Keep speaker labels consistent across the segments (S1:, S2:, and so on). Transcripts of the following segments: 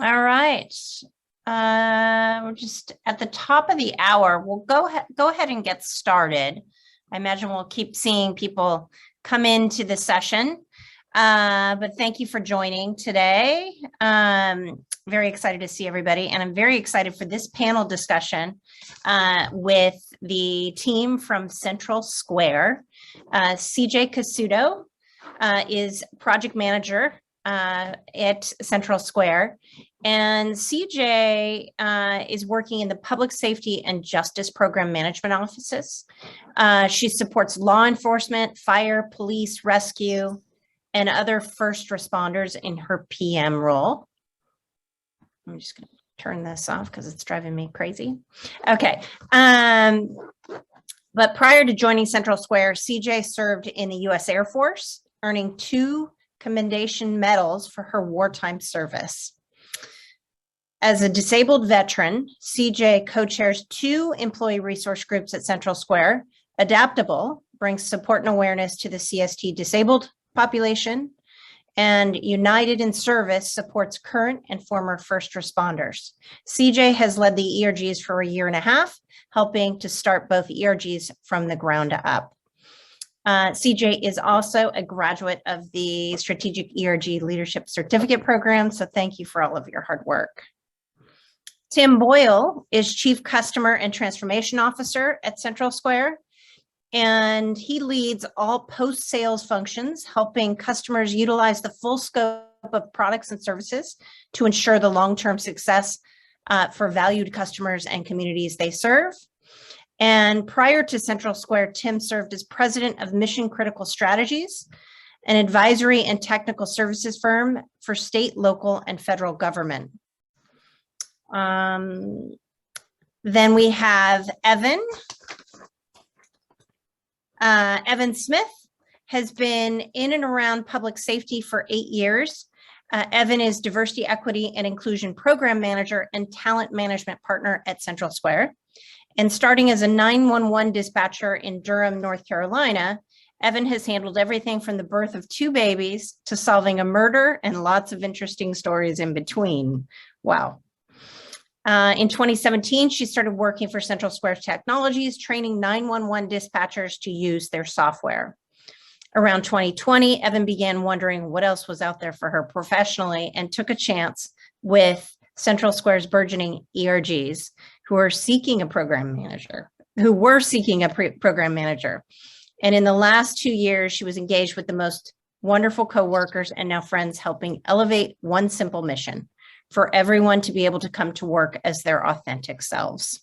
S1: All right. We're just at the top of the hour. We'll go ahead and get started. I imagine we'll keep seeing people come into the session. But thank you for joining today. Very excited to see everybody. And I'm very excited for this panel discussion with the team from CentralSquare. CJ Casuto is project manager at CentralSquare. And CJ is working in the Public Safety and Justice Program Management offices. She supports law enforcement, fire, police, rescue, and other first responders in her PM role. I'm just going to turn this off because it's driving me crazy. Okay. But prior to joining CentralSquare, CJ served in the U.S. Air Force, earning 2 commendation medals for her wartime service. As a disabled veteran, CJ co-chairs 2 employee resource groups at CentralSquare. Adaptable brings support and awareness to the CST disabled population, and United in Service supports current and former first responders. CJ has led the ERGs for a year and a half, helping to start both ERGs from the ground up. CJ is also a graduate of the Strategic ERG Leadership Certificate Program, so thank you for all of your hard work. Tim Boyle is Chief Customer and Transformation Officer at CentralSquare, and he leads all post-sales functions, helping customers utilize the full scope of products and services to ensure the long-term success for valued customers and communities they serve. And prior to CentralSquare, Tim served as president of Mission Critical Strategies, an advisory and technical services firm for state, local, and federal government. Then we have Evan. Evan Smith has been in and around public safety for 8 years. Evan is Diversity, Equity, and Inclusion Program Manager and Talent Management Partner at CentralSquare. And starting as a 911 dispatcher in Durham, North Carolina, Evan has handled everything from the birth of 2 babies to solving a murder and lots of interesting stories in between. Wow. In 2017, she started working for CentralSquare Technologies, training 911 dispatchers to use their software. Around 2020, Evan began wondering what else was out there for her professionally and took a chance with CentralSquare's burgeoning ERGs, who were seeking a program manager. And in the last 2 years, she was engaged with the most wonderful coworkers and now friends, helping elevate one simple mission: for everyone to be able to come to work as their authentic selves.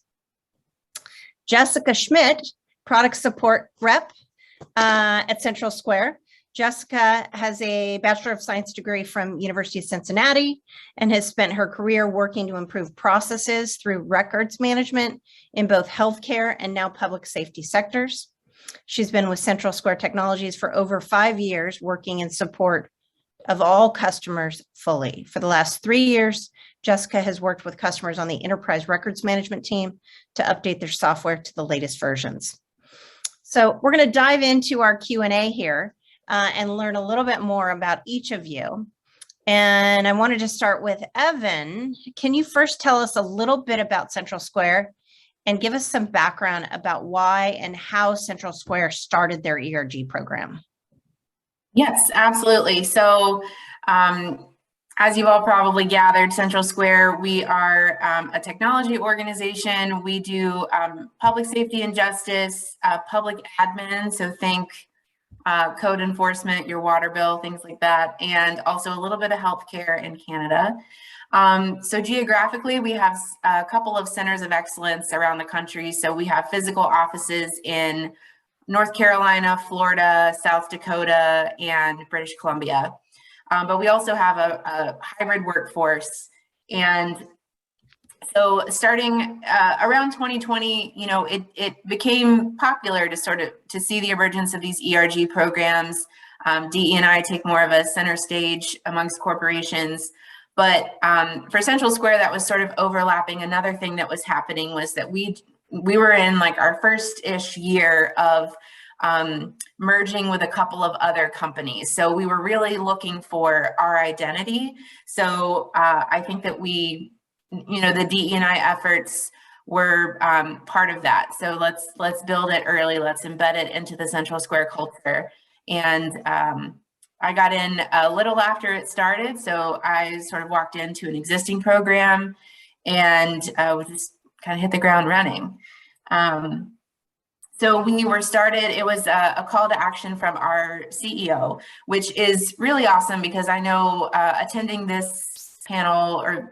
S1: Jessica Schmidt, product support rep at CentralSquare. Jessica has a Bachelor of Science degree from University of Cincinnati and has spent her career working to improve processes through records management in both healthcare and now public safety sectors. She's been with CentralSquare Technologies for over 5 years, working in support of all customers fully. For the last 3 years, Jessica has worked with customers on the enterprise records management team to update their software to the latest versions. So we're going to dive into our Q&A here and learn a little bit more about each of you. And I wanted to start with Evan. Can you first tell us a little bit about CentralSquare and give us some background about why and how CentralSquare started their ERG program?
S2: Yes, absolutely. So as you've all probably gathered, CentralSquare, we are a technology organization. We do public safety and justice, public admin, so think code enforcement, your water bill, things like that, and also a little bit of healthcare in Canada. So geographically, we have a couple of centers of excellence around the country. So we have physical offices in North Carolina, Florida, South Dakota, and British Columbia. But we also have a hybrid workforce. And so starting around 2020, you know, it became popular to see the emergence of these ERG programs. DE&I take more of a center stage amongst corporations. But for CentralSquare, that was sort of overlapping. Another thing that was happening was that we were in like our first-ish year of merging with a couple of other companies. So we were really looking for our identity. So I think that we, the DE&I efforts were part of that. So let's build it early. Let's embed it into the CentralSquare culture. And I got in a little after it started. So I sort of walked into an existing program and we just kind of hit the ground running. So we were started, it was a call to action from our CEO, which is really awesome because I know attending this panel or,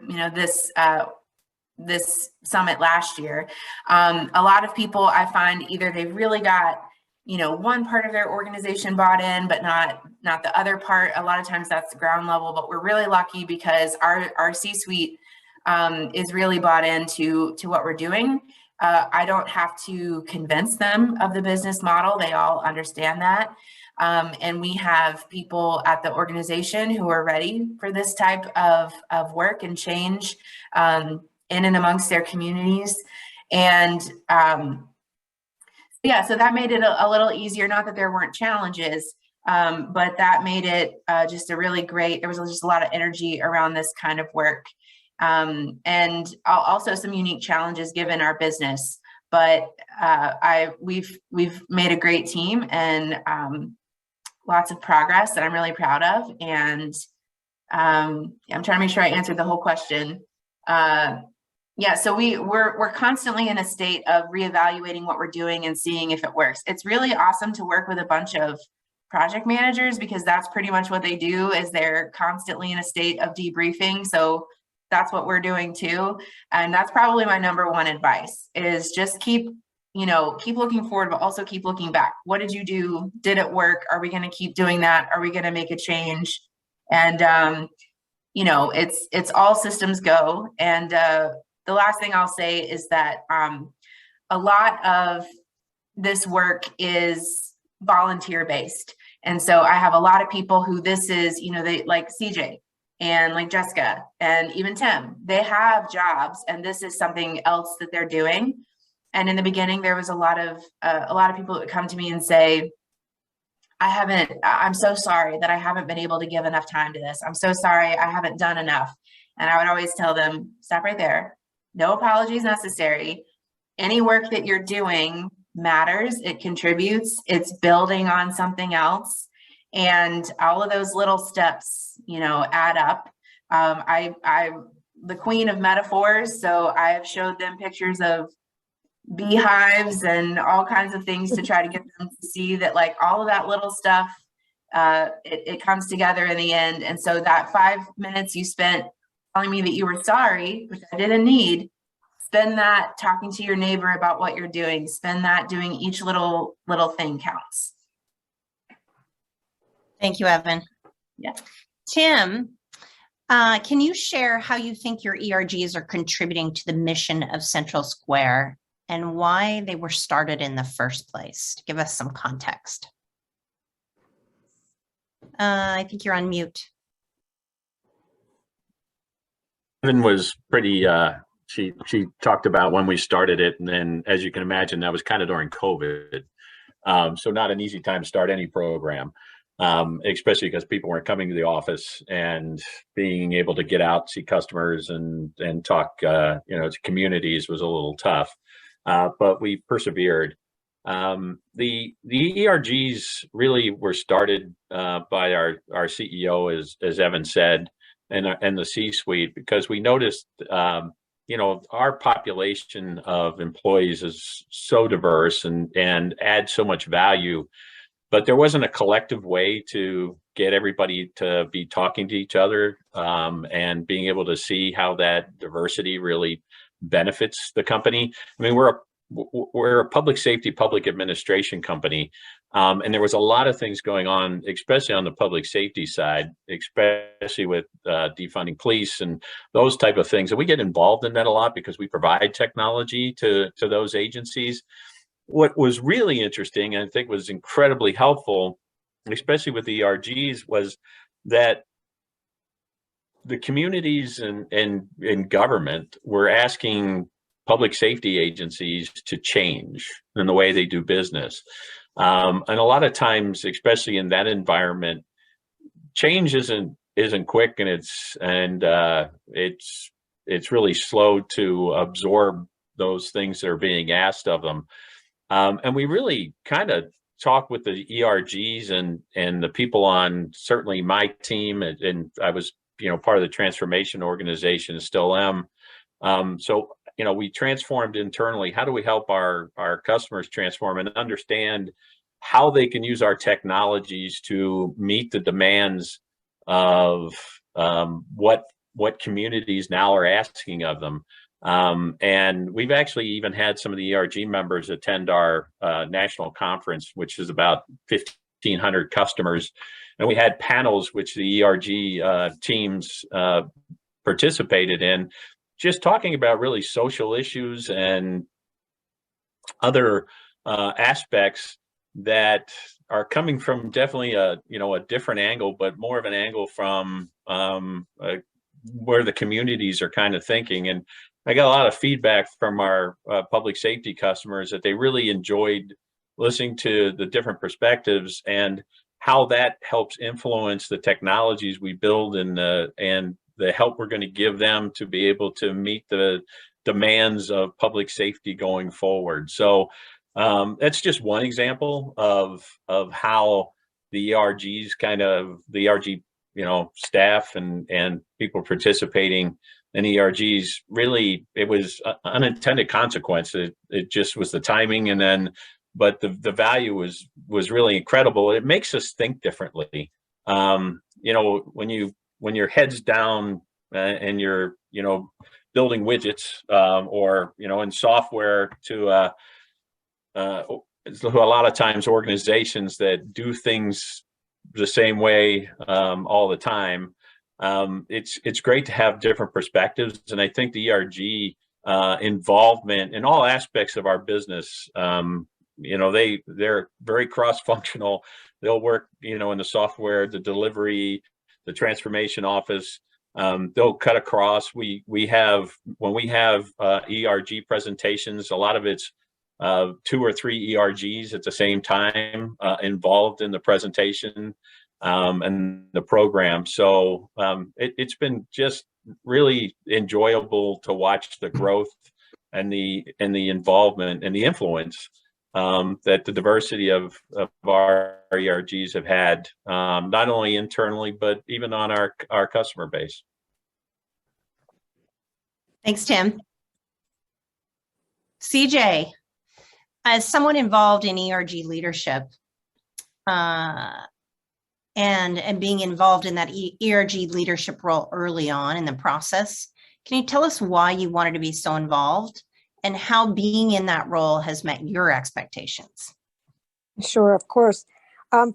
S2: this summit last year, a lot of people I find either they've really got, one part of their organization bought in, but not the other part. A lot of times that's the ground level, but we're really lucky because our C-suite is really bought into what we're doing. I don't have to convince them of the business model. They all understand that. And we have people at the organization who are ready for this type of work and change in and amongst their communities. And so that made it a little easier. Not that there weren't challenges, but that made it just a really great, there was just a lot of energy around this kind of work. And also some unique challenges given our business, but we've made a great team and lots of progress that I'm really proud of. And I'm trying to make sure I answered the whole question. So we're constantly in a state of reevaluating what we're doing and seeing if it works. It's really awesome to work with a bunch of project managers because that's pretty much what they do is they're constantly in a state of debriefing. So that's what we're doing too. And that's probably my number one advice is just keep looking forward, but also keep looking back. What did you do? Did it work? Are we going to keep doing that? Are we going to make a change? And, it's all systems go. And the last thing I'll say is that a lot of this work is volunteer based. And so I have a lot of people who this is, they like CJ. And like Jessica and even Tim, they have jobs and this is something else that they're doing. And in the beginning, there was a lot of people that would come to me and say, I'm so sorry that I haven't been able to give enough time to this. I'm so sorry I haven't done enough. And I would always tell them, stop right there. No apologies necessary. Any work that you're doing matters. It contributes. It's building on something else. And all of those little steps, add up. I'm the queen of metaphors, so I've showed them pictures of beehives and all kinds of things to try to get them to see that like all of that little stuff, it comes together in the end. And so that 5 minutes you spent telling me that you were sorry, which I didn't need, spend that talking to your neighbor about what you're doing. Spend that doing each little thing counts.
S1: Thank you, Evan.
S2: Yeah.
S1: Tim, can you share how you think your ERGs are contributing to the mission of CentralSquare and why they were started in the first place? Give us some context. I think you're on mute.
S3: Evan was pretty, she talked about when we started it. And then as you can imagine, that was kind of during COVID. So not an easy time to start any program. Especially because people weren't coming to the office and being able to get out, see customers and talk, to communities was a little tough, but we persevered. The ERGs really were started by our CEO, as Evan said, and the C-suite, because we noticed, our population of employees is so diverse and adds so much value. But there wasn't a collective way to get everybody to be talking to each other and being able to see how that diversity really benefits the company. I mean, we're a public safety, public administration company, and there was a lot of things going on, especially on the public safety side, especially with defunding police and those type of things. And we get involved in that a lot because we provide technology to those agencies. What was really interesting, and I think was incredibly helpful, especially with the ERGs, was that the communities and government were asking public safety agencies to change in the way they do business. And a lot of times, especially in that environment, change isn't quick, and it's really slow to absorb those things that are being asked of them. And we really kind of talk with the ERGs and the people on certainly my team, and I was, part of the transformation organization, still am. So, we transformed internally. How do we help our customers transform and understand how they can use our technologies to meet the demands of what communities now are asking of them? And we've actually even had some of the ERG members attend our national conference, which is about 1,500 customers. And we had panels which the ERG teams participated in, just talking about really social issues and other aspects that are coming from definitely a different angle, but more of an angle from where the communities are kind of thinking. And I got a lot of feedback from our public safety customers that they really enjoyed listening to the different perspectives and how that helps influence the technologies we build and the help we're going to give them to be able to meet the demands of public safety going forward. So that's just one example of how the ERGs the ERG staff and people participating in ERGs, really, it was unintended consequence. It just was the timing, but the value was really incredible. It makes us think differently. When your head's down and you're building widgets or in software to a lot of times organizations that do things the same way all the time. It's great to have different perspectives, and I think the ERG involvement in all aspects of our business, they're very cross-functional. They'll work, in the software, the delivery, the transformation office. They'll cut across. When we have ERG presentations, a lot of it's 2 or 3 ERGs at the same time involved in the presentation and the program. So it's been just really enjoyable to watch the growth and the involvement and the influence that the diversity of our ERGs have had, not only internally, but even on our customer base.
S1: Thanks, Tim. CJ, as someone involved in ERG leadership and being involved in that ERG leadership role early on in the process, can you tell us why you wanted to be so involved and how being in that role has met your expectations?
S4: Sure, of course.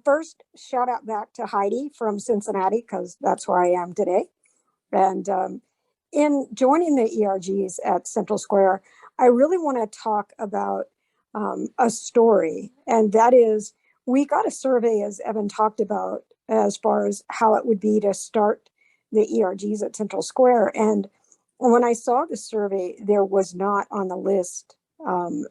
S4: First, shout out back to Heidi from Cincinnati, because that's where I am today. And in joining the ERGs at CentralSquare, I really want to talk about a story. And that is, we got a survey, as Evan talked about, as far as how it would be to start the ERGs at CentralSquare. And when I saw the survey, there was not on the list an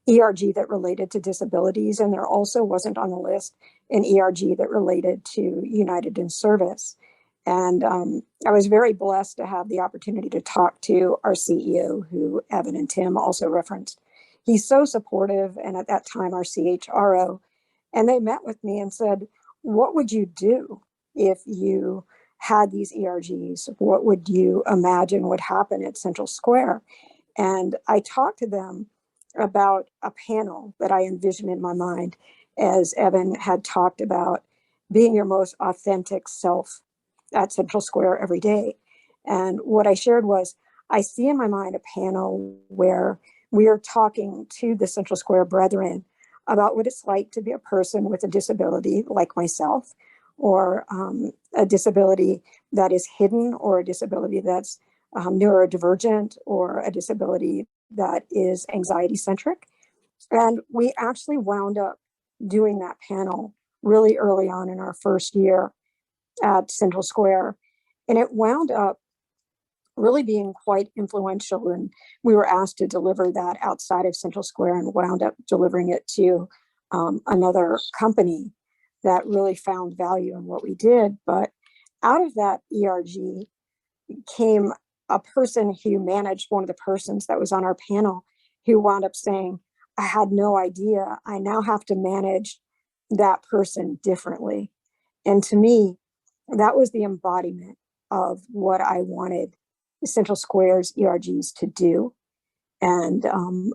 S4: ERG that related to disabilities, and there also wasn't on the list an ERG that related to United in Service. And I was very blessed to have the opportunity to talk to our CEO, who Evan and Tim also referenced. He's so supportive, and at that time, our CHRO, and they met with me and said, what would you do if you had these ERGs? What would you imagine would happen at CentralSquare? And I talked to them about a panel that I envisioned in my mind, as Evan had talked about being your most authentic self at CentralSquare every day. And what I shared was, I see in my mind a panel where we are talking to the CentralSquare brethren about what it's like to be a person with a disability like myself, or a disability that is hidden, or a disability that's neurodivergent, or a disability that is anxiety-centric. And we actually wound up doing that panel really early on in our first year at CentralSquare. And it wound up really being quite influential. And we were asked to deliver that outside of CentralSquare and wound up delivering it to another company that really found value in what we did. But out of that ERG came a person who managed one of the persons that was on our panel, who wound up saying, I had no idea. I now have to manage that person differently. And to me, that was the embodiment of what I wanted CentralSquare's ERGs to do. And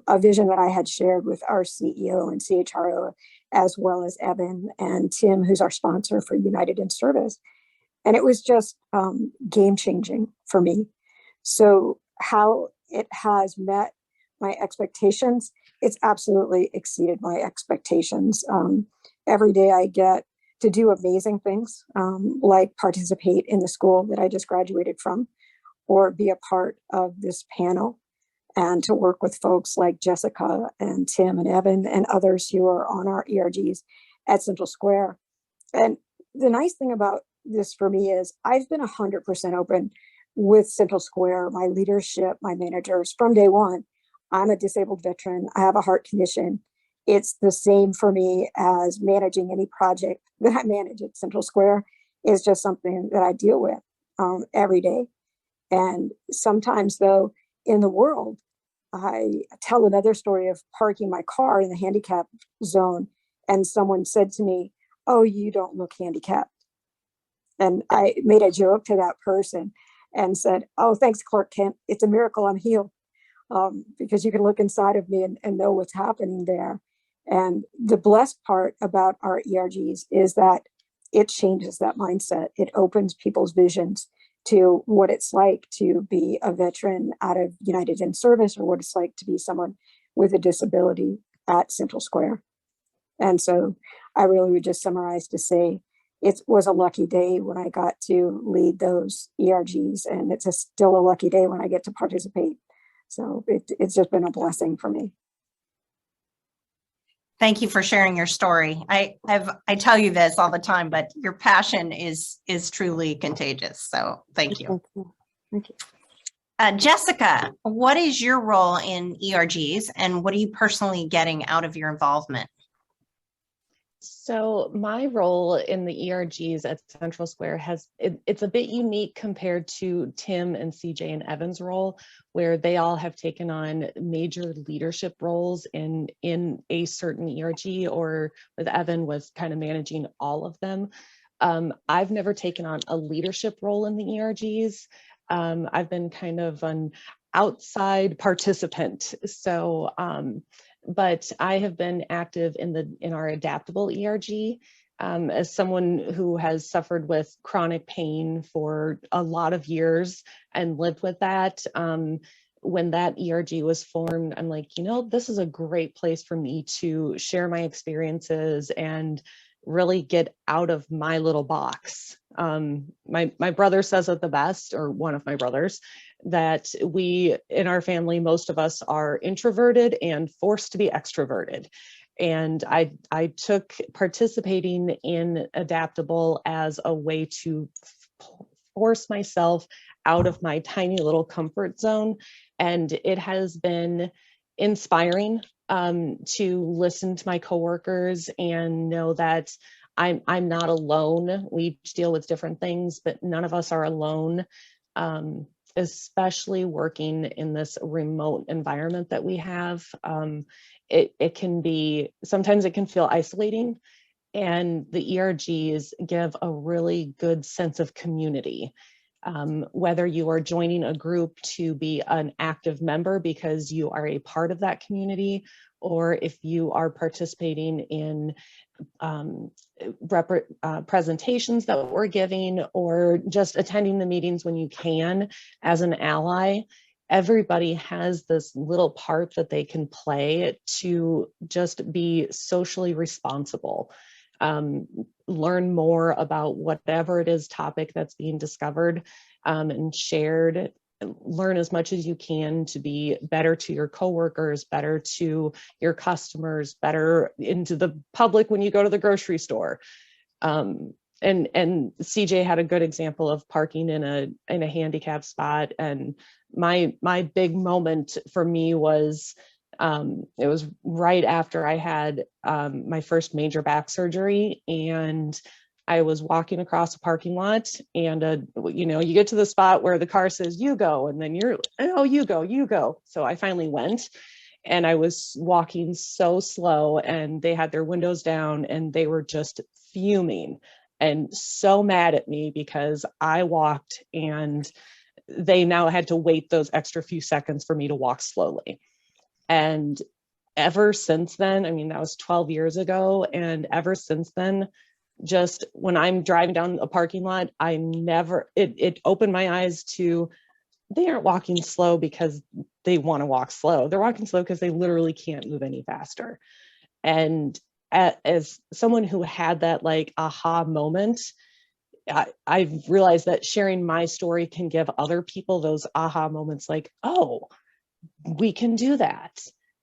S4: a vision that I had shared with our CEO and CHRO, as well as Evan and Tim, who's our sponsor for United in Service. And it was just game changing for me. So how it has met my expectations, it's absolutely exceeded my expectations. Every day I get to do amazing things, like participate in the school that I just graduated from, or be a part of this panel, and to work with folks like Jessica and Tim and Evan and others who are on our ERGs at CentralSquare. And the nice thing about this for me is I've been 100% open with CentralSquare, my leadership, my managers from day one. I'm a disabled veteran. I have a heart condition. It's the same for me as managing any project that I manage at CentralSquare. Is just something that I deal with every day. And sometimes, though, in the world, I tell another story of parking my car in the handicap zone, and someone said to me, "Oh, you don't look handicapped." And I made a joke to that person and said, "Oh, thanks, Clark Kent. It's a miracle I'm healed." Because you can look inside of me and know what's happening there. And the blessed part about our ERGs is that it changes that mindset. It opens people's visions to what it's like to be a veteran out of United in Service, or what it's like to be someone with a disability at CentralSquare. And so I really would just summarize to say it was a lucky day when I got to lead those ERGs, and it's still a lucky day when I get to participate. So it's just been a blessing for me.
S1: Thank you for sharing your story. I tell you this all the time, but your passion is truly contagious. So thank you.
S4: Thank you.
S1: Jessica, what is your role in ERGs, and what are you personally getting out of your involvement?
S5: So my role in the ERGs at CentralSquare it's a bit unique compared to Tim and CJ and Evan's role, where they all have taken on major leadership roles in a certain ERG, or with Evan was kind of managing all of them. I've never taken on a leadership role in the ERGs. I've been kind of an outside participant. So but I have been active in our adaptable ERG as someone who has suffered with chronic pain for a lot of years and lived with that. When that ERG was formed, I'm like, this is a great place for me to share my experiences and really get out of my little box. My brother says it the best, or one of my brothers, that we, in our family, most of us are introverted and forced to be extroverted. And I took participating in Adaptable as a way to force myself out of my tiny little comfort zone. And it has been inspiring to listen to my coworkers and know that I'm not alone. We each deal with different things, but none of us are alone, especially working in this remote environment that we have. It can be, sometimes it can feel isolating, and the ERGs give a really good sense of community. Whether you are joining a group to be an active member because you are a part of that community, or if you are participating in presentations that we're giving, or just attending the meetings when you can as an ally, everybody has this little part that they can play to just be socially responsible. Learn more about whatever it is topic that's being discovered and shared. Learn as much as you can to be better to your coworkers, better to your customers, better into the public when you go to the grocery store. And CJ had a good example of parking in a handicap spot. And my big moment for me was It was right after I had my first major back surgery, and I was walking across a parking lot, and you get to the spot where the car says you go, and then you're, oh, you go. So I finally went, and I was walking so slow, and they had their windows down, and they were just fuming and so mad at me because I walked, and they now had to wait those extra few seconds for me to walk slowly. And ever since then, I mean, that was 12 years ago. And ever since then, just when I'm driving down a parking lot, it opened my eyes to, they aren't walking slow because they want to walk slow. They're walking slow because they literally can't move any faster. And as someone who had that like aha moment, I've realized that sharing my story can give other people those aha moments like, oh, we can do that.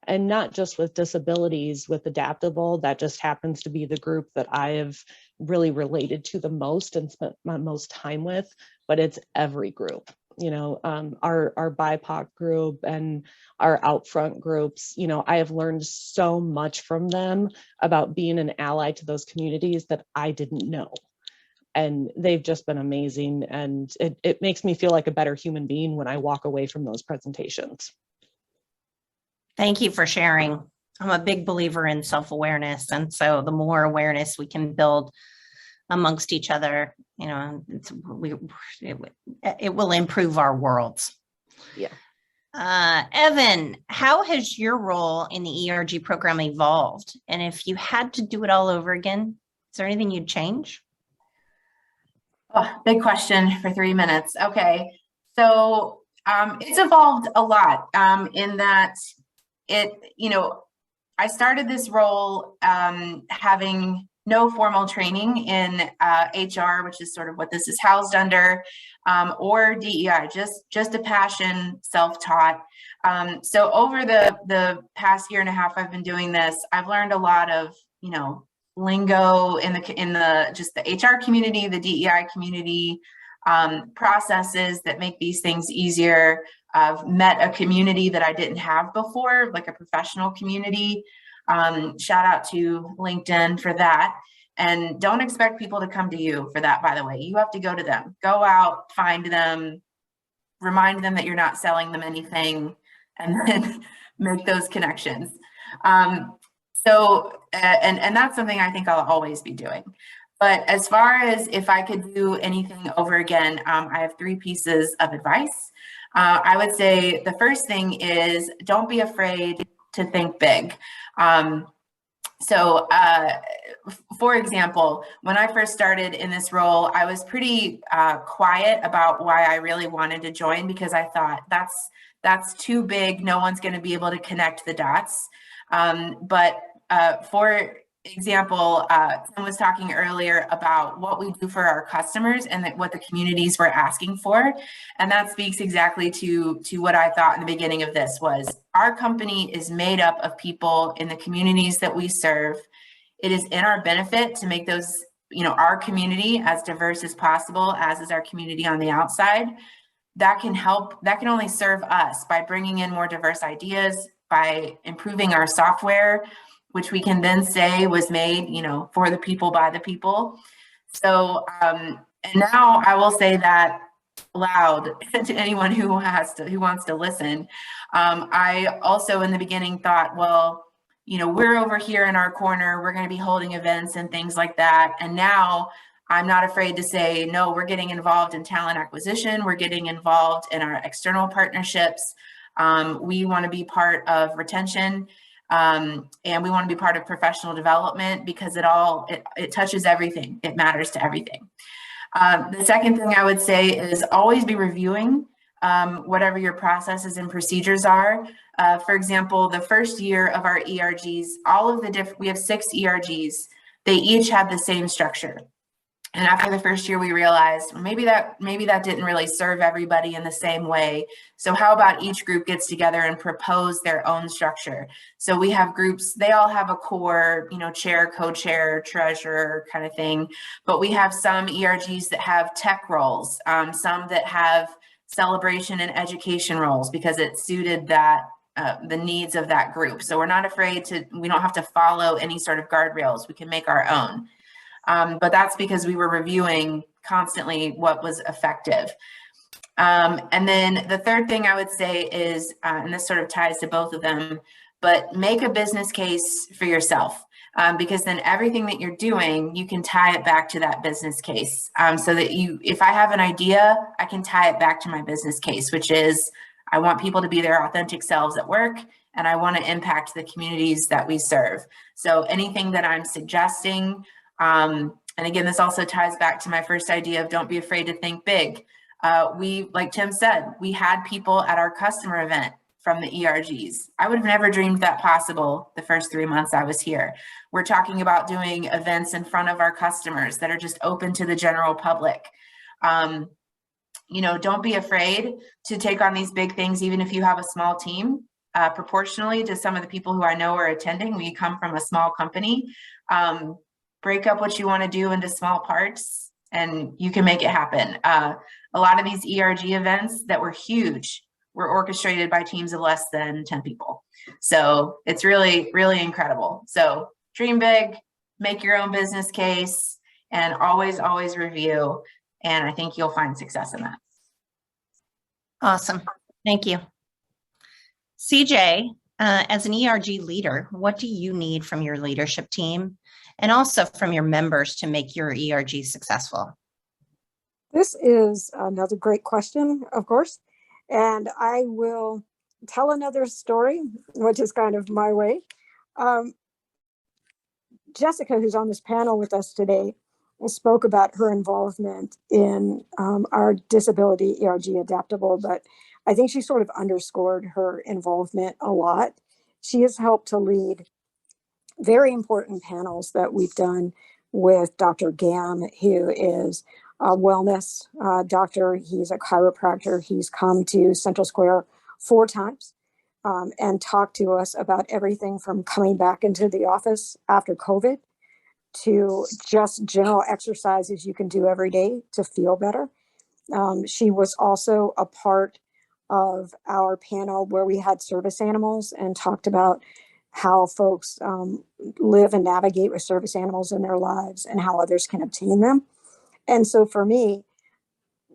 S5: And not just with disabilities, with Adaptable, that just happens to be the group that I have really related to the most and spent my most time with, but it's every group. Our BIPOC group and our Outfront groups, I have learned so much from them about being an ally to those communities that I didn't know. And they've just been amazing. And it makes me feel like a better human being when I walk away from those presentations.
S1: Thank you for sharing. I'm a big believer in self-awareness. And so the more awareness we can build amongst each other, it will improve our worlds.
S5: Yeah.
S1: Evan, how has your role in the ERG program evolved? And if you had to do it all over again, is there anything you'd change?
S2: Oh, big question for 3 minutes. Okay. So it's evolved a lot in that I started this role having no formal training in HR, which is sort of what this is housed under, or DEI, just a passion, self-taught. So over the past year and a half I've been doing this, I've learned a lot of, lingo in the just the HR community, the DEI community, processes that make these things easier. I've met a community that I didn't have before, like a professional community. Shout out to LinkedIn for that. And don't expect people to come to you for that, by the way. You have to go to them. Go out, find them, remind them that you're not selling them anything, and then make those connections. And that's something I think I'll always be doing. But as far as if I could do anything over again, I have 3 pieces of advice. I would say the first thing is don't be afraid to think big. For example, when I first started in this role, I was pretty quiet about why I really wanted to join, because I thought that's too big. No one's going to be able to connect the dots. For example, Tim was talking earlier about what we do for our customers and what the communities were asking for. And that speaks exactly to what I thought in the beginning of this was our company is made up of people in the communities that we serve. It is in our benefit to make those, our community as diverse as possible, as is our community on the outside. That can only serve us by bringing in more diverse ideas, by improving our software, which we can then say was made, for the people, by the people. So, and now I will say that loud to anyone who wants to listen. I also in the beginning thought, well, we're over here in our corner, we're going to be holding events and things like that. And now I'm not afraid to say, no, we're getting involved in talent acquisition. We're getting involved in our external partnerships. We want to be part of retention. And we want to be part of professional development, because it touches everything. It matters to everything. The second thing I would say is always be reviewing whatever your processes and procedures are. For example, the first year of our ERGs, we have 6 ERGs. They each have the same structure. And after the first year, we realized maybe that didn't really serve everybody in the same way. So how about each group gets together and propose their own structure? So we have groups, they all have a core, chair, co-chair, treasurer kind of thing. But we have some ERGs that have tech roles, some that have celebration and education roles, because it suited that the needs of that group. So we're not afraid to, we don't have to follow any sort of guardrails. We can make our own. But that's because we were reviewing constantly what was effective. And then the third thing I would say is, and this sort of ties to both of them, but make a business case for yourself. Because then everything that you're doing, you can tie it back to that business case. So that if I have an idea, I can tie it back to my business case, which is I want people to be their authentic selves at work, and I want to impact the communities that we serve. So anything that I'm suggesting, and again, this also ties back to my first idea of don't be afraid to think big. We, like Tim said, we had people at our customer event from the ERGs. I would have never dreamed that possible the first 3 months I was here. We're talking about doing events in front of our customers that are just open to the general public. You know, don't be afraid to take on these big things, even if you have a small team. Proportionally to some of the people who I know are attending, we come from a small company. Break up what you want to do into small parts, and you can make it happen. A lot of these ERG events that were huge were orchestrated by teams of less than 10 people. So it's really, really incredible. So dream big, make your own business case, and always, always review. And I think you'll find success in that.
S1: Awesome. Thank you. CJ, as an ERG leader, what do you need from your leadership team and also from your members to make your ERG successful?
S4: This is another great question, of course. And I will tell another story, which is kind of my way. Jessica, who's on this panel with us today, spoke about her involvement in our disability ERG adaptable, but I think she sort of underscored her involvement a lot. She has helped to lead very important panels that we've done with Dr. Gam, who is a wellness doctor. He's a chiropractor. He's come to CentralSquare 4 times and talked to us about everything from coming back into the office after COVID to just general exercises you can do every day to feel better. She was also a part of our panel where we had service animals and talked about how folks live and navigate with service animals in their lives and how others can obtain them. And so for me,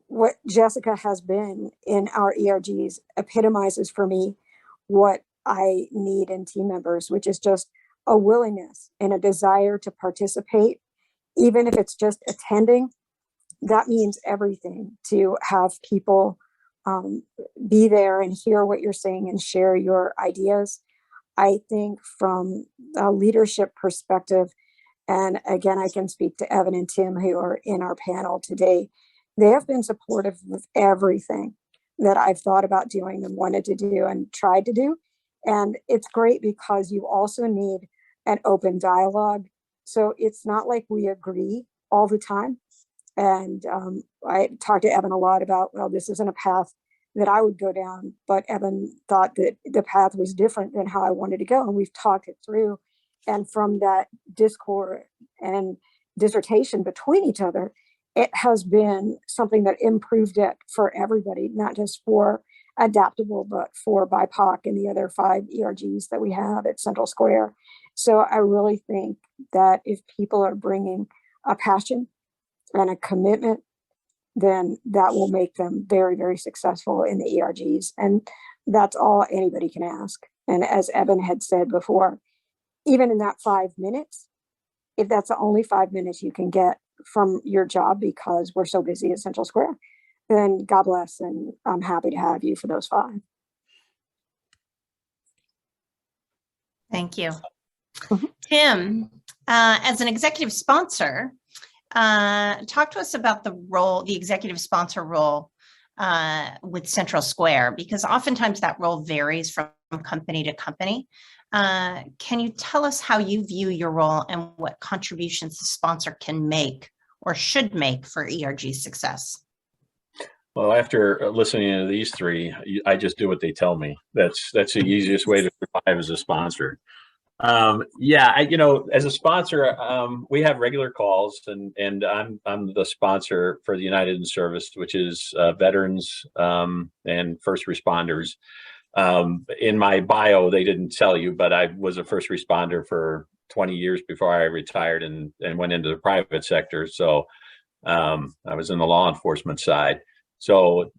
S4: what Jessica has been in our ERGs epitomizes for me what I need in team members, which is just a willingness and a desire to participate, even if it's just attending. That means everything to have people be there and hear what you're saying and share your ideas. I think from a leadership perspective, and again, I can speak to Evan and Tim who are in our panel today, they have been supportive of everything that I've thought about doing and wanted to do and tried to do. And it's great because you also need an open dialogue. So it's not like we agree all the time. And I talked to Evan a lot about, well, this isn't a path that I would go down, but Evan thought that the path was different than how I wanted to go. And we've talked it through. And from that discord and dissertation between each other, it has been something that improved it for everybody, not just for adaptable, but for BIPOC and the other 5 ERGs that we have at CentralSquare. So I really think that if people are bringing a passion and a commitment, then that will make them very, very successful in the ERGs. And that's all anybody can ask. And as Evan had said before, even in that 5 minutes, if that's the only 5 minutes you can get from your job because we're so busy at CentralSquare, then God bless, and I'm happy to have you for those 5.
S1: Thank you. Tim, as an executive sponsor, talk to us about the role, the executive sponsor role with CentralSquare, because oftentimes that role varies from company to company. Can you tell us how you view your role and what contributions the sponsor can make or should make for ERG success?
S3: Well, after listening to these 3, I just do what they tell me. That's the easiest way to survive as a sponsor. Yeah, you know, as a sponsor, we have regular calls, and I'm the sponsor for the United in Service, which is veterans and first responders. In my bio, they didn't tell you, but I was a first responder for 20 years before I retired and went into the private sector. So I was in the law enforcement side. So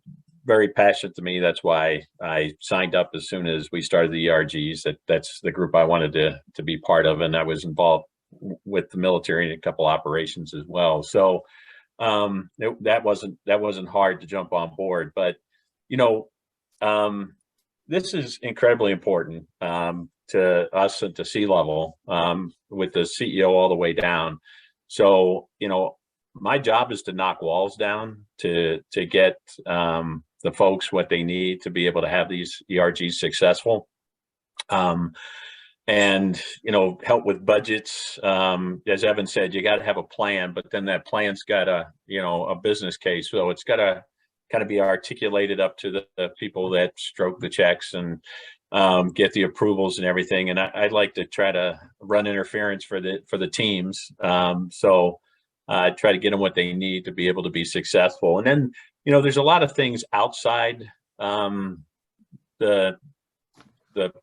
S3: very passionate to me. That's why I signed up as soon as we started the ERGs. That's the group I wanted to be part of, and I was involved with the military in a couple operations as well. So that wasn't hard to jump on board. But this is incredibly important to us at the C-level, with the CEO all the way down. So my job is to knock walls down to get the folks what they need to be able to have these ERGs successful, and help with budgets. As Evan said, you got to have a plan, but then that plan's got a business case, so it's got to kind of be articulated up to the people that stroke the checks and get the approvals and everything. And I'd like to try to run interference for the teams, so I try to get them what they need to be able to be successful. And then there's a lot of things outside the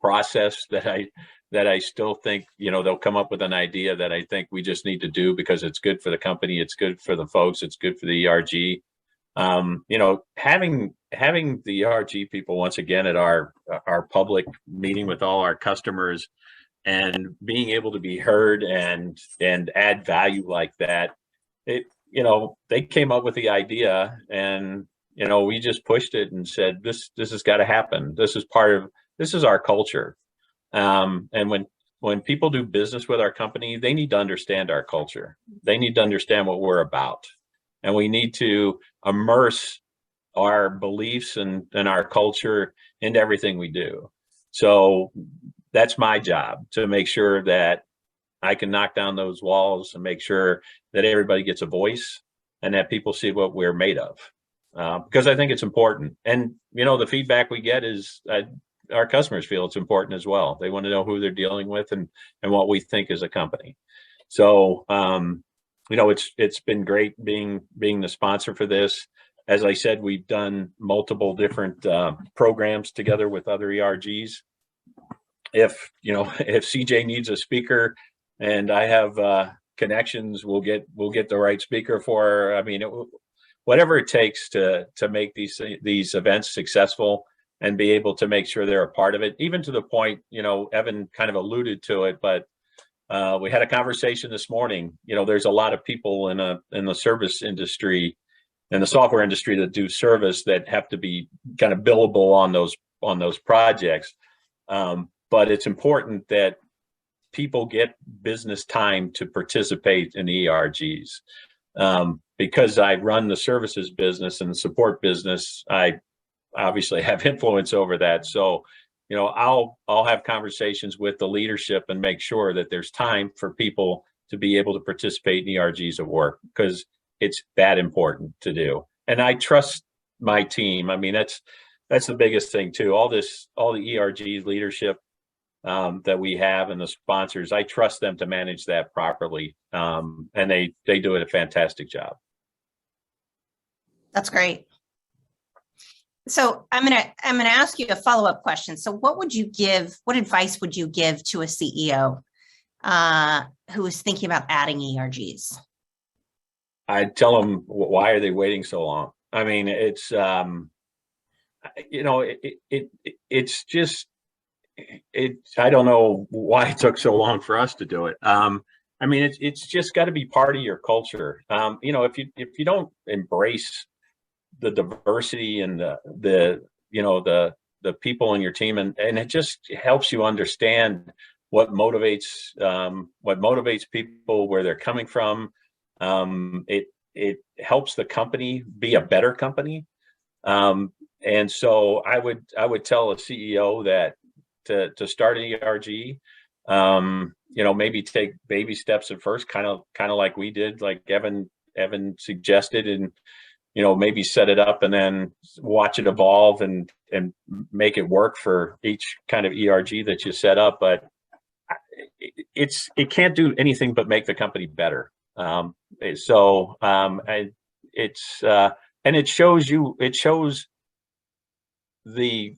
S3: process that I still think they'll come up with an idea that I think we just need to do because it's good for the company, it's good for the folks, it's good for the ERG. Having the ERG people once again at our public meeting with all our customers and being able to be heard and add value like that, they came up with the idea, and we just pushed it and said this has got to happen. This is our culture. And when people do business with our company, they need to understand our culture. They need to understand what we're about. And we need to immerse our beliefs and our culture into everything we do. So that's my job, to make sure that I can knock down those walls and make sure that everybody gets a voice and that people see what we're made of. Because I think it's important. And, the feedback we get is our customers feel it's important as well. They want to know who they're dealing with and what we think as a company. So, it's been great being the sponsor for this. As I said, we've done multiple different programs together with other ERGs. If CJ needs a speaker and I have connections, we'll get the right speaker for her. I mean, whatever it takes to make these events successful and be able to make sure they're a part of it, even to the point, Evan kind of alluded to it, but we had a conversation this morning. There's a lot of people in the service industry and the software industry that do service that have to be kind of billable on those projects. But it's important that people get business time to participate in the ERGs. Because I run the services business and the support business, I obviously have influence over that. So, I'll have conversations with the leadership and make sure that there's time for people to be able to participate in ERGs at work, because it's that important to do. And I trust my team. I mean, that's the biggest thing too. All the ERG leadership that we have and the sponsors, I trust them to manage that properly. And they do a fantastic job.
S1: That's great. So I'm gonna ask you a follow-up question. So what advice would you give to a CEO who is thinking about adding ERGs?
S3: I'd tell them, why are they waiting so long? I mean, it's it's just I don't know why it took so long for us to do it. I mean, it's just got to be part of your culture. If you don't embrace the diversity and the people in your team, and it just helps you understand what motivates people, where they're coming from. It helps the company be a better company. And so I would tell a CEO that to start an ERG, maybe take baby steps at first, kind of like we did, like Evan suggested, and maybe set it up and then watch it evolve and make it work for each kind of ERG that you set up. But it can't do anything but make the company better. And it shows the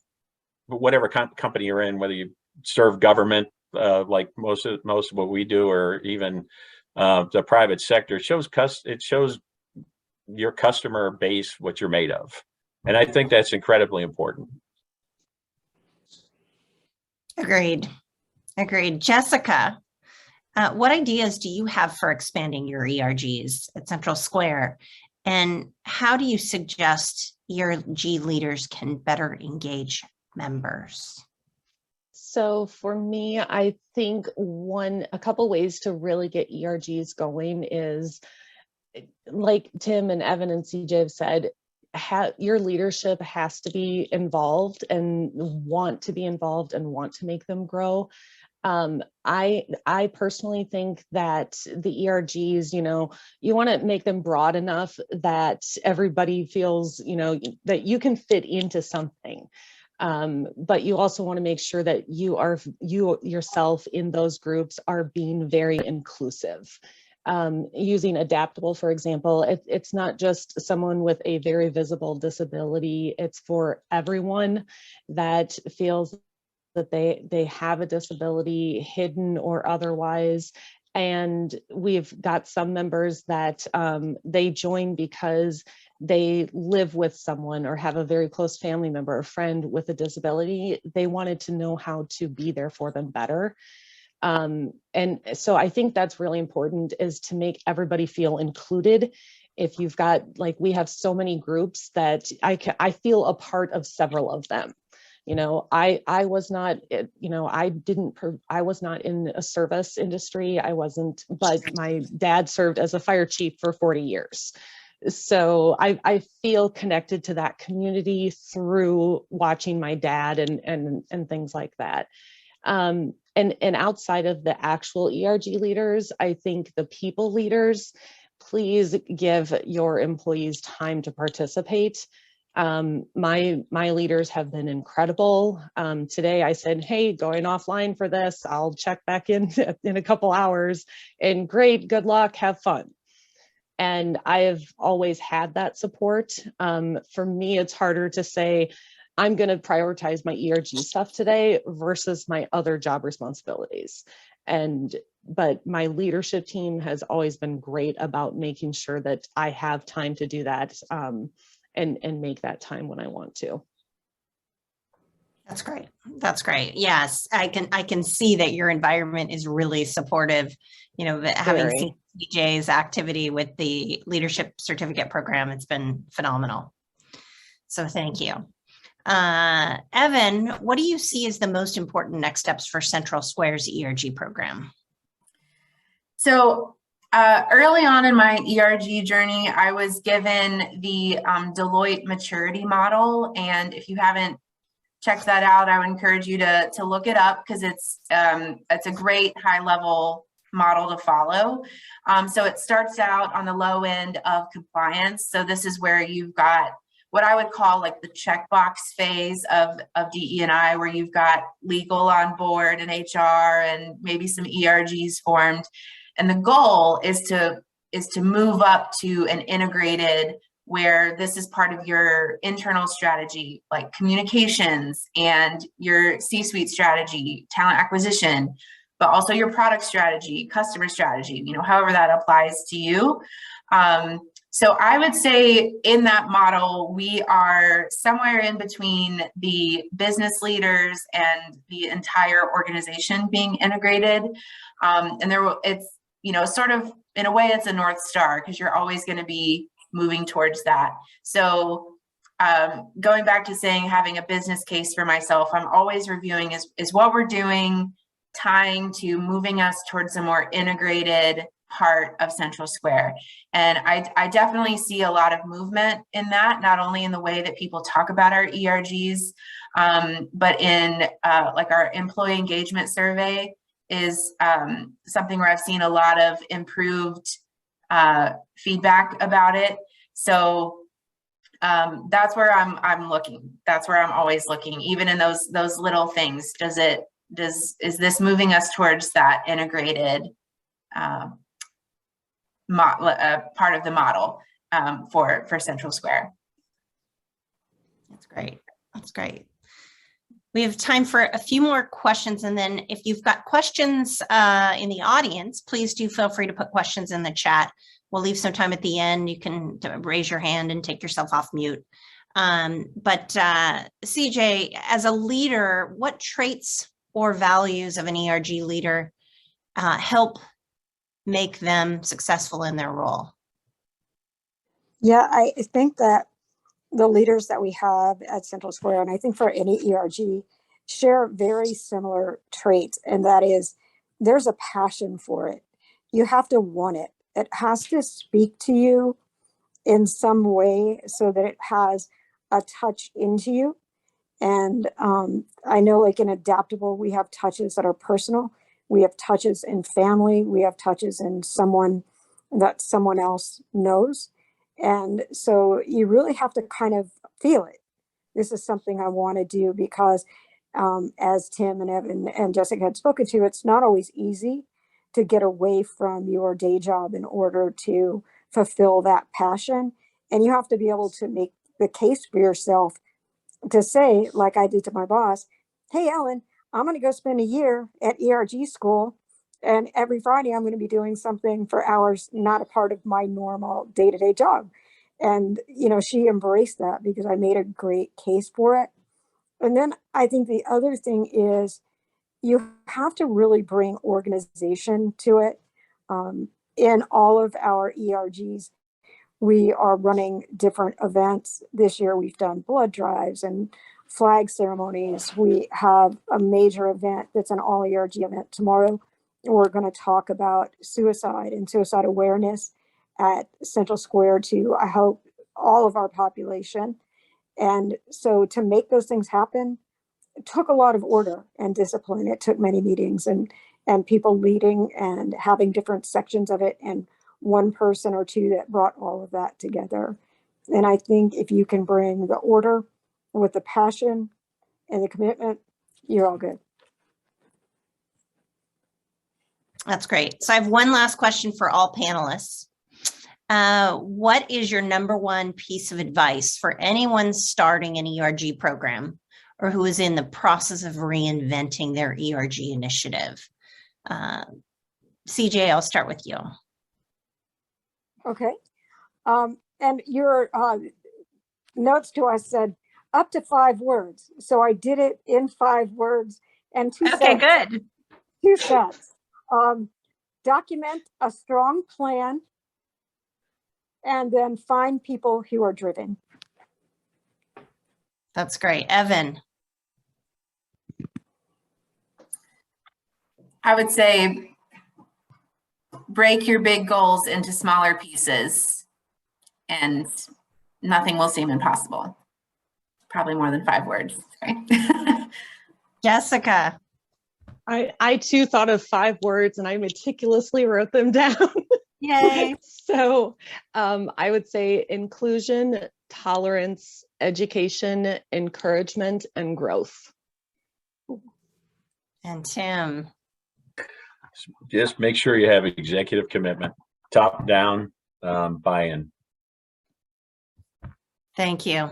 S3: whatever company you're in, whether you serve government, like most of what we do, or even the private sector, it shows your customer base what you're made of. And I think that's incredibly important.
S1: Agreed. Agreed. Jessica, what ideas do you have for expanding your ERGs at CentralSquare? And how do you suggest ERG leaders can better engage members?
S5: So for me, I think a couple ways to really get ERGs going is, like Tim and Evan and CJ have said, your leadership has to be involved and want to be involved and want to make them grow. I personally think that the ERGs, you want to make them broad enough that everybody feels, that you can fit into something. But you also want to make sure that you yourself in those groups are being very inclusive. Using adaptable, for example, it's not just someone with a very visible disability, it's for everyone that feels that they have a disability, hidden or otherwise. And we've got some members that they join because they live with someone or have a very close family member or friend with a disability. They wanted to know how to be there for them better. And so I think that's really important, is to make everybody feel included. If you've got, we have so many groups that I feel a part of several of them. I was not, I was not in a service industry. But my dad served as a fire chief for 40 years. So I feel connected to that community through watching my dad and things like that. And outside of the actual ERG leaders, I think the people leaders, please give your employees time to participate. My leaders have been incredible. Today I said, hey, going offline for this, I'll check back in a couple hours, and great, good luck, have fun. And I have always had that support. For me, it's harder to say, I'm going to prioritize my ERG stuff today versus my other job responsibilities. But my leadership team has always been great about making sure that I have time to do that, and make that time when I want to.
S1: That's great. That's great. Yes, I can see that your environment is really supportive. Having seen CJ's activity with the leadership certificate program, it's been phenomenal. So thank you. Evan, what do you see as the most important next steps for CentralSquare's ERG program?
S2: So early on in my ERG journey, I was given the Deloitte maturity model. And if you haven't checked that out, I would encourage you to look it up, because it's a great high level model to follow. So it starts out on the low end of compliance. So this is where you've got what I would call the checkbox phase of DE&I, where you've got legal on board and HR and maybe some ERGs formed. And the goal is to move up to an integrated, where this is part of your internal strategy, like communications and your C-suite strategy, talent acquisition, but also your product strategy, customer strategy, however that applies to you. So I would say in that model, we are somewhere in between the business leaders and the entire organization being integrated. And it's, sort of, in a way, it's a North Star, because you're always going to be moving towards that. So going back to saying, having a business case for myself, I'm always reviewing is what we're doing tying to moving us towards a more integrated part of CentralSquare. And I definitely see a lot of movement in that, not only in the way that people talk about our ERGs, but in our employee engagement survey is something where I've seen a lot of improved feedback about it. So that's where I'm looking. That's where I'm always looking, even in those little things. Is this moving us towards that integrated part of the model for CentralSquare?
S1: That's great. That's great. We have time for a few more questions, and then if you've got questions in the audience, please do feel free to put questions in the chat. We'll leave some time at the end. You can raise your hand and take yourself off mute. But CJ, as a leader, what traits or values of an ERG leader help make them successful in their role?
S4: Yeah, I think that the leaders that we have at CentralSquare, and I think for any ERG, share very similar traits, and that is there's a passion for it. You have to want it. It has to speak to you in some way so that it has a touch into you. And I know, like in Adaptable, we have touches that are personal. We have touches in family. We have touches in someone that someone else knows. And so you really have to kind of feel it. This is something I want to do because as Tim and Evan and Jessica had spoken to, it's not always easy to get away from your day job in order to fulfill that passion. And you have to be able to make the case for yourself to say, like I did to my boss, hey, Ellen, I'm going to go spend a year at ERG school. And every Friday, I'm going to be doing something for hours, not a part of my normal day-to-day job. And, you know, she embraced that because I made a great case for it. And then I think the other thing is you have to really bring organization to it. In all of our ERGs, we are running different events. This year, we've done blood drives and flag ceremonies. We have a major event that's an all ERG event tomorrow. We're going to talk about suicide and suicide awareness at CentralSquare to, I hope, all of our population. And so to make those things happen, it took a lot of order and discipline. It took many meetings and people leading and having different sections of it and one person or two that brought all of that together. And I think if you can bring the order with the passion and the commitment, you're all good.
S1: That's great. So I have one last question for all panelists. What is your number one piece of advice for anyone starting an ERG program or who is in the process of reinventing their ERG initiative? CJ, I'll start with you.
S4: Okay. And your notes to us said up to 5 words. So I did it in 5 words and 2 sets.
S1: Okay, good.
S4: 2 sets. Document a strong plan and then find people who are driven.
S1: That's great. Evan.
S2: I would say break your big goals into smaller pieces and nothing will seem impossible. Probably more than 5 words. Right?
S1: Jessica.
S5: I too thought of 5 words and I meticulously wrote them down.
S1: Yay.
S5: So I would say inclusion, tolerance, education, encouragement, and growth.
S1: And Tim.
S3: Just make sure you have executive commitment, top down buy-in.
S1: Thank you.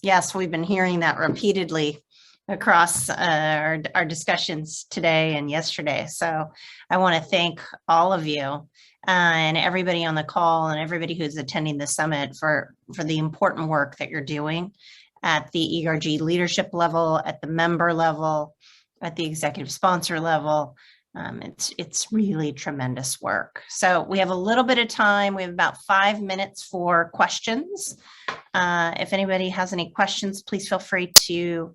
S1: Yes, we've been hearing that repeatedly across our discussions today and yesterday. So I want to thank all of you and everybody on the call and everybody who's attending the summit for the important work that you're doing at the ERG leadership level, at the member level, at the executive sponsor level. It's really tremendous work. So we have a little bit of time. We have about 5 minutes for questions. If anybody has any questions, please feel free to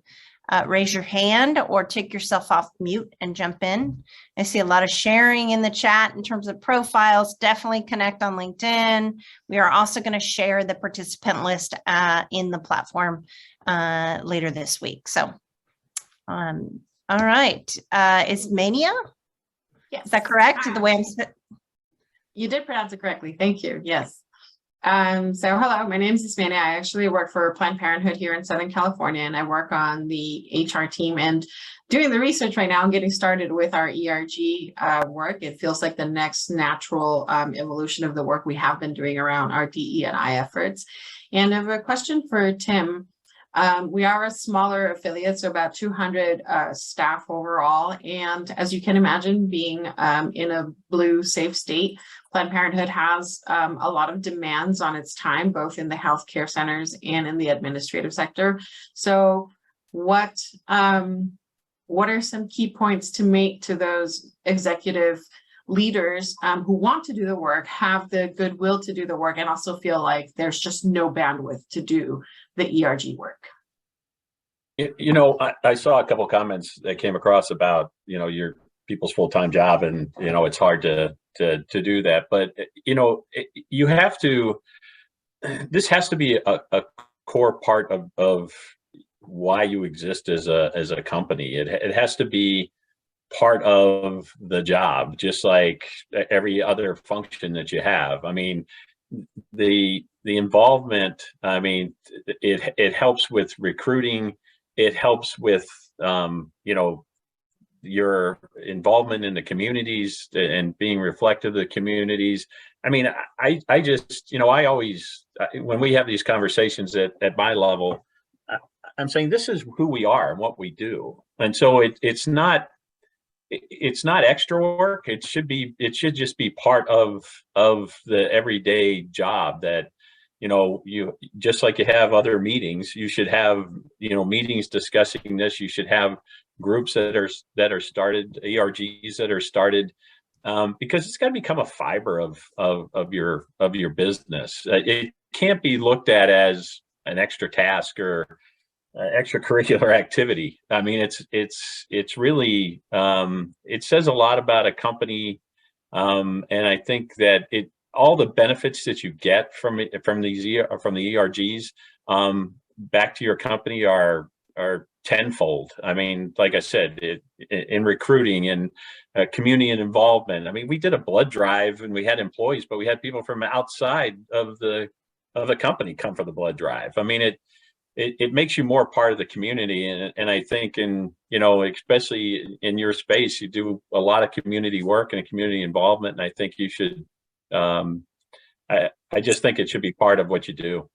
S1: raise your hand or take yourself off mute and jump in. I see a lot of sharing in the chat in terms of profiles. Definitely connect on LinkedIn. We are also going to share the participant list in the platform later this week. So, all right. Is Mania?
S6: Yes.
S1: Is that correct? The way I'm
S6: You did pronounce it correctly. Thank you. Yes. So hello, my name is Ismania. I actually work for Planned Parenthood here in Southern California, and I work on the HR team and doing the research right now and getting started with our ERG work. It feels like the next natural evolution of the work we have been doing around our DE and I efforts. And I have a question for Tim. We are a smaller affiliate, so about 200 staff overall. And as you can imagine, being in a blue safe state, Planned Parenthood has a lot of demands on its time, both in the healthcare centers and in the administrative sector. So what are some key points to make to those executive leaders who want to do the work, have the goodwill to do the work, and also feel like there's just no bandwidth to do the ERG work?
S3: You know, I saw a couple of comments that came across about, you know, your people's full-time job, and, you know, it's hard to do that. But, you know, you have to, this has to be a core part of why you exist as a company. It has to be part of the job, just like every other function that you have. I mean, the involvement, I mean, it helps with recruiting. It helps with, you know, your involvement in the communities and being reflective of the communities. I mean, I just, you know, I always, when we have these conversations at my level, I'm saying this is who we are and what we do. And so it's not extra work. It should just be part of the everyday job that, you know, you just like you have other meetings, you should have, you know, meetings discussing this. You should have groups that are started, ERGs that are started, because it's got to become a fiber of your business. It can't be looked at as an extra task or extracurricular activity. I mean, it's really, it says a lot about a company, and I think that all the benefits that you get from the ERGs back to your company are tenfold. I mean, like I said, in recruiting and community and involvement. I mean, we did a blood drive and we had employees, but we had people from outside of the company come for the blood drive. I mean, it makes you more part of the community, and I think, you know, especially in your space, you do a lot of community work and community involvement, and I think you should. I just think it should be part of what you do.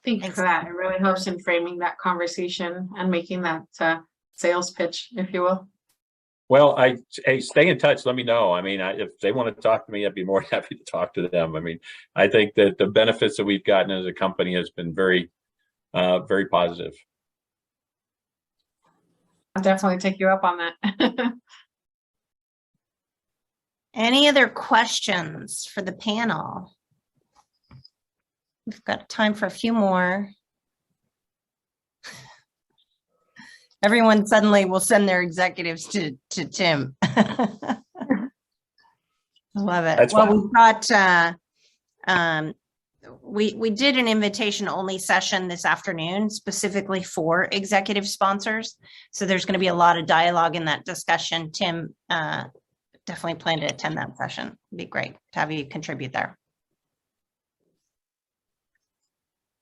S6: Thank you for that. It really helps in framing that conversation and making that sales pitch, if you will.
S3: Well, hey, stay in touch. Let me know. I mean, if they want to talk to me, I'd be more happy to talk to them. I mean, I think that the benefits that we've gotten as a company has been very, very positive.
S6: I'll definitely take you up on that.
S1: Any other questions for the panel? We've got time for a few more. Everyone suddenly will send their executives to Tim. I love it.
S3: That's
S1: well,
S3: fine.
S1: we've got, we did an invitation only session this afternoon specifically for executive sponsors. So there's going to be a lot of dialogue in that discussion. Tim, definitely plan to attend that session. It'd be great to have you contribute there.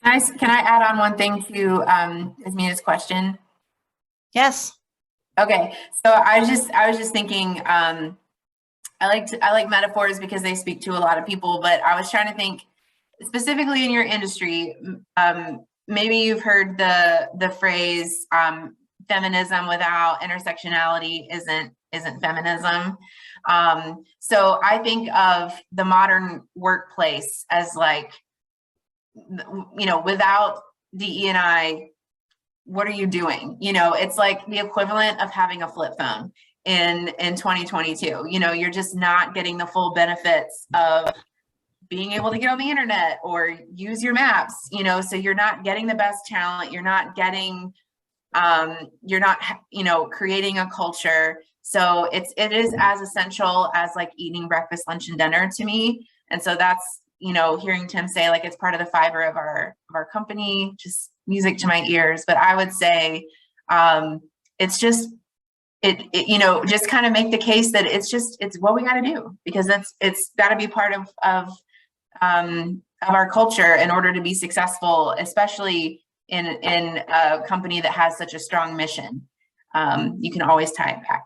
S2: Can I add on one thing to Ismina's question?
S1: Yes.
S2: Okay, so I was just thinking, I like metaphors because they speak to a lot of people, but I was trying to think specifically in your industry. Maybe you've heard the phrase feminism without intersectionality isn't feminism. So I think of the modern workplace as like, you know, without DE&I, what are you doing? You know, it's like the equivalent of having a flip phone in 2022. You know, you're just not getting the full benefits of being able to get on the internet or use your maps, you know, so you're not getting the best talent. You're not getting, you're not, you know, creating a culture. So it is as essential as like eating breakfast, lunch, and dinner to me. And so that's, you know, hearing Tim say like it's part of the fiber of our company, just music to my ears. But I would say it's just you know, just kind of make the case that it's what we got to do, because it's got to be part of our culture in order to be successful, especially in a company that has such a strong mission. You can always tie it back.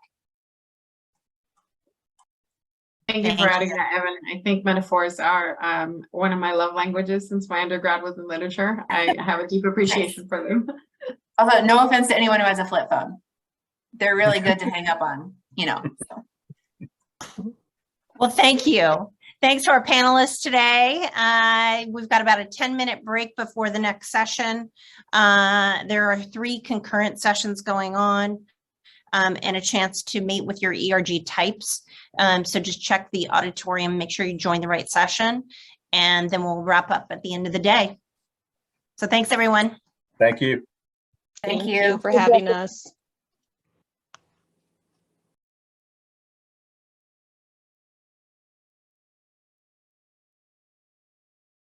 S6: Thank you for
S1: Thank
S6: adding that, Evan. I think metaphors are one of my love languages since my undergrad was in literature. I have a deep appreciation for them.
S2: Although, no offense to anyone who has a flip phone. They're really good to hang up on, you know. So.
S1: Well, thank you. Thanks to our panelists today. We've got about a 10-minute break before the next session. There are 3 concurrent sessions going on and a chance to meet with your ERG types. So just check the auditorium, make sure you join the right session, and then we'll wrap up at the end of the day. So thanks, everyone.
S3: Thank you.
S2: Thank you.
S5: for having us.